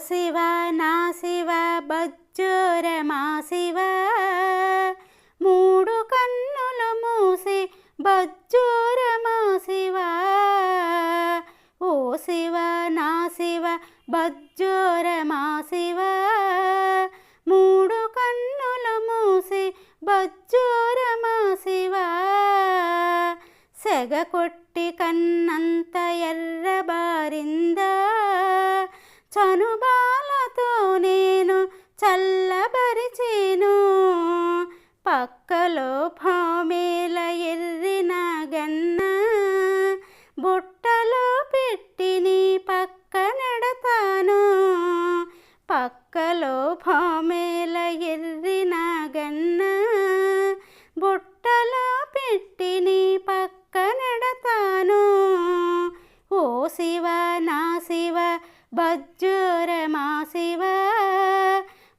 శివ నా శివ బజ్జోరమా శివ మూడు కన్నులు మూసి బజ్జోరమా శివ ఓ శివ నా శివ బజ్జోరమా శివ మూడు కన్నులు మూసి బజ్జోరమా శివ సెగ కొట్టి కన్నంత ఎర్రబారిందా చనుబాలతో నేను చల్లబరిచేను పక్కలో భామేల ఎర్రిన గన్న బుట్టలో పెట్టి నీ పక్క నెడతాను పక్కలో భామేల ఎర్రిన గన్న బుట్టలో పెట్టి నీ పక్క నెడతాను ఓ శివ నా శివ బజ్జోరమా శివ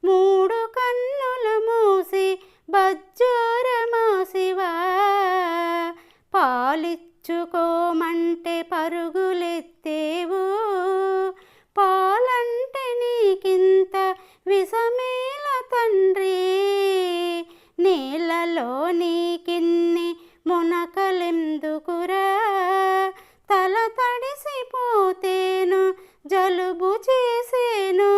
మూడు కన్నులు మూసి బజ్జోరమా శివ పాలిచ్చుకోమంటే పరుగులెత్తేవు పాలంటే నీకింత విషమేల తండ్రి నీళ్ళలో నీకిన్ని మునకలెందుకురా తల తడిసిపోతేను జలుబు చేసేను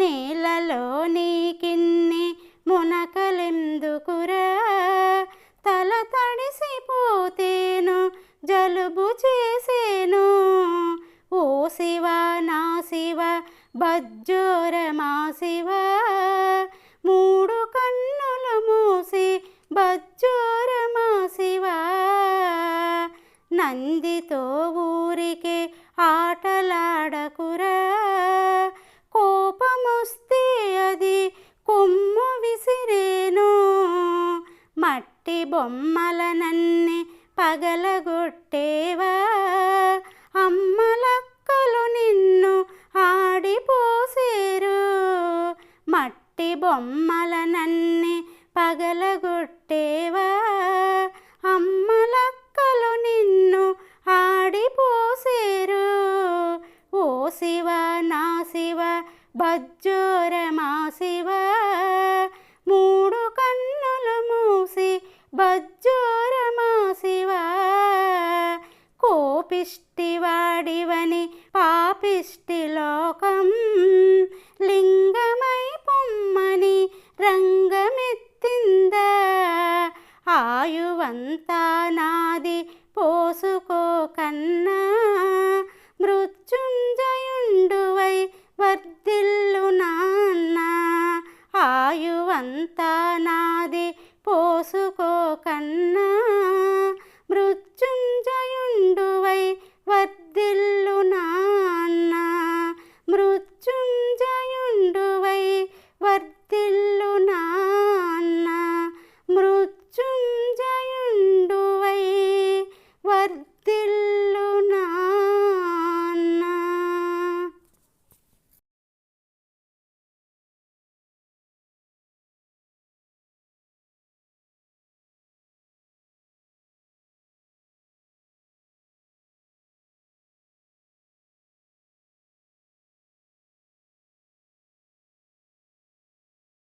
నీళ్ళలో నీకిన్ని మునకలెందుకురా తల తడిసిపోతేను జలుబు చేసేను ఓ శివ నా శివ బజ్జోరమా శివ మూడు కన్నులు మూసి బజ్జోరమా శివ నందితో ఊరికే ఆటలాడకురా కోపమొస్తే అది కొమ్ము విసిరేను మట్టి బొమ్మలనన్ని పగలగొట్టేవా అమ్మలక్కలు నిన్ను ఆడిపోసేరు మట్టి బొమ్మలనన్ని పగలగొట్టేవా అమ్మలక్కలు నిన్ను ఆడిపోసేరు ఓ శివ నా శివ బజ్జోరమా శివ మూడు కన్నులు మూసి బజ్జోరమా శివ కోపిష్టివాడివని పాపిష్టి లోకం లింగమై పొమ్మని రంగమెత్తిందా ఆయువంతా నాది పోసుకోకన్నా